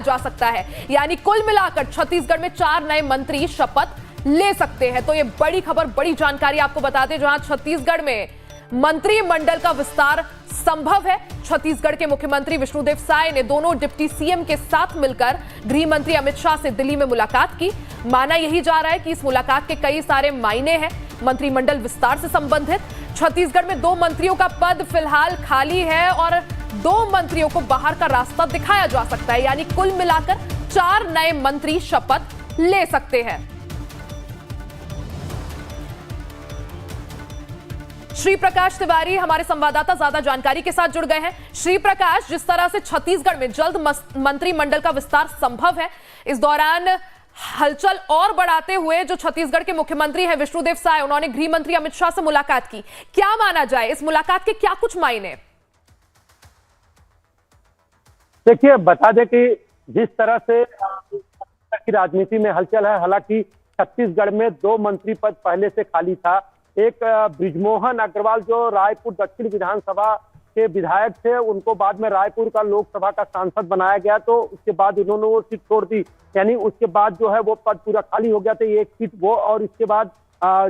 जा सकता है। यानी कुल मिलाकर छत्तीसगढ़ में 4 नए मंत्री शपथ ले सकते हैं। तो ये बड़ी खबर, बड़ी जानकारी आपको बताते हैं, जहां छत्तीसगढ़ में मंत्रिमंडल का विस्तार संभव है। छत्तीसगढ़ के मुख्यमंत्री विष्णुदेव साय ने दोनों डिप्टी सीएम के साथ मिलकर गृह मंत्री अमित शाह से दिल्ली में मुलाकात की। माना यही जा रहा है कि इस मुलाकात के कई सारे मायने हैं मंत्रिमंडल विस्तार से संबंधित। छत्तीसगढ़ में 2 मंत्रियों का पद फिलहाल खाली है और 2 मंत्रियों को बाहर का रास्ता दिखाया जा सकता है। यानी कुल मिलाकर 4 नए मंत्री शपथ ले सकते हैं। श्री प्रकाश तिवारी हमारे संवाददाता ज्यादा जानकारी के साथ जुड़ गए हैं। श्री प्रकाश, जिस तरह से छत्तीसगढ़ में जल्द मंत्रिमंडल का विस्तार संभव है, इस दौरान हलचल और बढ़ाते हुए जो छत्तीसगढ़ के मुख्यमंत्री हैं विष्णुदेव साय, उन्होंने गृह मंत्री अमित शाह से मुलाकात की। क्या माना जाए, इस मुलाकात के क्या कुछ मायने? देखिए, बता दें कि जिस तरह से की राजनीति में हलचल है, हालांकि छत्तीसगढ़ में 2 मंत्री पद पहले से खाली था। एक बृजमोहन अग्रवाल जो रायपुर दक्षिण विधानसभा के विधायक थे, उनको बाद में रायपुर का लोकसभा का सांसद बनाया गया, तो उसके बाद उन्होंने वो सीट छोड़ दी। यानी उसके बाद जो है वो पद पूरा खाली हो गया था, एक सीट वो। और इसके बाद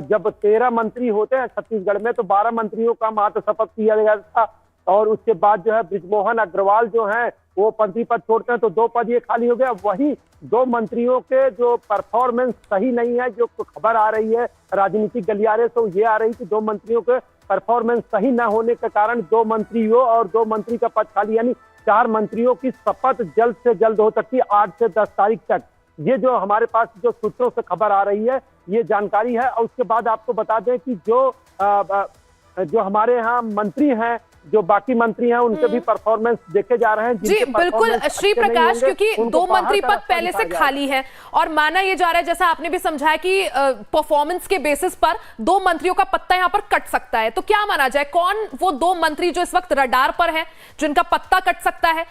जब 13 मंत्री होते हैं छत्तीसगढ़ में, तो 12 मंत्रियों का मात्र शपथ किया गया था। और उसके बाद जो है बृजमोहन अग्रवाल जो है वो मंत्री पद छोड़ते हैं, तो 2 पद ये खाली हो गया। वही 2 मंत्रियों के जो परफॉर्मेंस सही नहीं है, जो खबर आ रही है राजनीतिक गलियारे से, ये आ रही कि 2 मंत्रियों के परफॉर्मेंस सही न होने के कारण 2 मंत्रियों और 2 मंत्री का पद खाली, यानी 4 मंत्रियों की शपथ जल्द से जल्द हो सकती है, 8 से 10 तारीख तक। ये जो हमारे पास जो सूत्रों से खबर आ रही है, ये जानकारी है। और उसके बाद आपको बता दें कि जो हमारे यहाँ मंत्री हैं, जो बाकी मंत्री हैं, उनके भी परफॉर्मेंस देखे जा रहे हैं। जी बिल्कुल श्री प्रकाश, क्योंकि 2 मंत्री पद पहले से खाली हैं और माना यह जा रहा है, जैसा आपने भी समझाया, कि परफॉर्मेंस के बेसिस पर 2 मंत्रियों का पत्ता यहां पर कट सकता है। तो क्या माना जाए, कौन वो 2 मंत्री जो इस वक्त रडार पर हैं, जिनका पत्ता कट सकता है?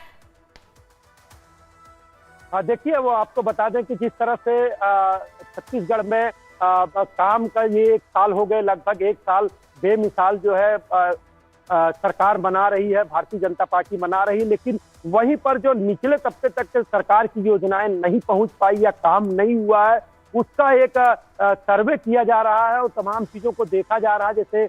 देखिए, वो आपको बता दें कि जिस तरह से छत्तीसगढ़ में काम का ये 1 साल हो गए, लगभग 1 साल बेमिसाल जो है सरकार बना रही है, भारतीय जनता पार्टी बना रही है, लेकिन वहीं पर जो निचले तबके तक के सरकार की योजनाएं नहीं पहुंच पाई या काम नहीं हुआ है, उसका एक सर्वे किया जा रहा है और तमाम चीजों को देखा जा रहा है। जैसे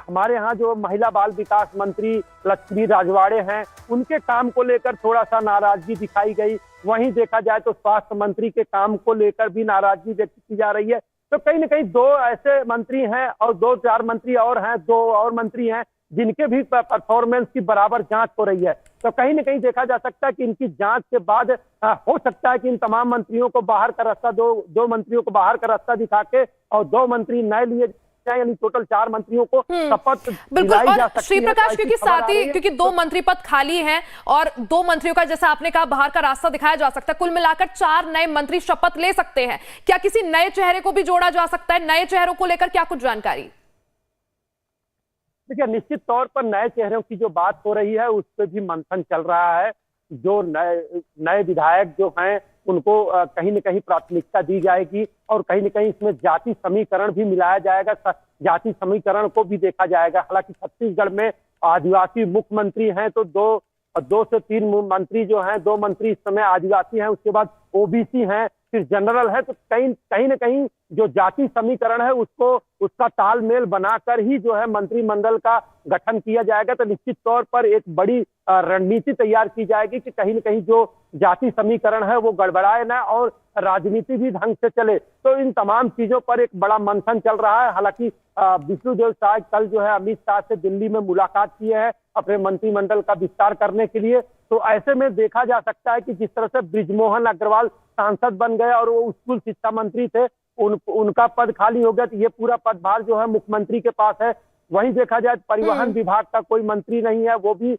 हमारे यहाँ जो महिला बाल विकास मंत्री लक्ष्मी राजवाड़े हैं, उनके काम को लेकर थोड़ा सा नाराजगी दिखाई गई। वहीं देखा जाए तो स्वास्थ्य मंत्री के काम को लेकर भी नाराजगी व्यक्त की जा रही है। तो कहीं ना कहीं 2 ऐसे मंत्री हैं और 2-4 मंत्री और हैं, 2 और मंत्री हैं जिनके भी परफॉर्मेंस की बराबर जांच हो रही है। तो कहीं ना कहीं देखा जा सकता है कि इनकी जांच के बाद हो सकता है कि इन तमाम मंत्रियों को बाहर का रास्ता, 2 मंत्रियों को बाहर का रास्ता दिखा के और 2 मंत्री नए लिए जाए, यानी टोटल 4 मंत्रियों को शपथ दिलाई जा सकती है। श्री प्रकाश, क्योंकि साथ ही क्योंकि 2 मंत्री पद खाली हैं और 2 मंत्रियों का, जैसा आपने कहा, बाहर का रास्ता दिखाया जा सकता है, कुल मिलाकर 4 नए मंत्री शपथ ले सकते हैं। क्या किसी नए चेहरे को भी जोड़ा जा सकता है? नए चेहरों को लेकर क्या कुछ जानकारी? देखिए, निश्चित तौर पर नए चेहरों की जो बात हो रही है, उस पर भी मंथन चल रहा है। जो नए विधायक जो हैं, उनको कहीं न कहीं प्राथमिकता दी जाएगी और कहीं न कहीं इसमें जाति समीकरण भी मिलाया जाएगा, जाति समीकरण को भी देखा जाएगा। हालांकि छत्तीसगढ़ में आदिवासी मुख्यमंत्री हैं, तो 2 से 3 मंत्री जो हैं, 2 मंत्री इस समय आदिवासी हैं, उसके बाद ओबीसी हैं, फिर जनरल है। तो कहीं न कहीं जो जाति समीकरण है, उसका तालमेल बनाकर ही जो है मंत्रिमंडल का गठन किया जाएगा। तो निश्चित तौर पर एक बड़ी रणनीति तैयार की जाएगी कि कहीं न कहीं जो जाति समीकरण है वो गड़बड़ाए ना और राजनीति भी ढंग से चले। तो इन तमाम चीजों पर एक बड़ा मंथन चल रहा है। हालांकि विष्णुदेव साय कल जो है अमित शाह से दिल्ली में मुलाकात किए हैं अपने मंत्रिमंडल का विस्तार करने के लिए। तो ऐसे में देखा जा सकता है कि जिस तरह से बृजमोहन अग्रवाल सांसद बन गए और वो स्कूल शिक्षा मंत्री थे, उनका पद खाली हो गया, तो ये पूरा पदभार जो है मुख्यमंत्री के पास है। वहीं देखा जाए परिवहन विभाग का कोई मंत्री नहीं है, वो भी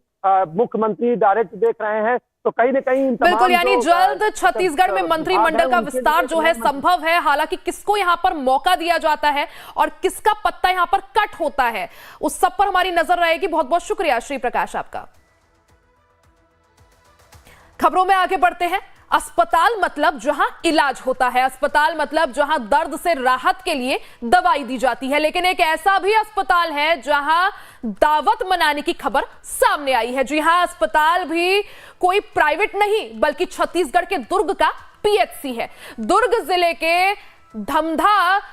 मुख्यमंत्री डायरेक्ट देख रहे हैं। तो कहीं ना कहीं बिल्कुल, यानी जल्द छत्तीसगढ़ में मंत्रिमंडल का विस्तार जो है संभव है। हालांकि किसको यहां पर मौका दिया जाता है और किसका पत्ता यहां पर कट होता है, उस सब पर हमारी नजर रहेगी। बहुत बहुत शुक्रिया श्री प्रकाश आपका। खबरों में आगे बढ़ते हैं। अस्पताल मतलब जहां इलाज होता है, अस्पताल मतलब जहां दर्द से राहत के लिए दवाई दी जाती है। लेकिन एक ऐसा भी अस्पताल है जहां दावत मनाने की खबर सामने आई है। जी हां, अस्पताल भी कोई प्राइवेट नहीं बल्कि छत्तीसगढ़ के दुर्ग का पीएचसी है। दुर्ग जिले के धमधा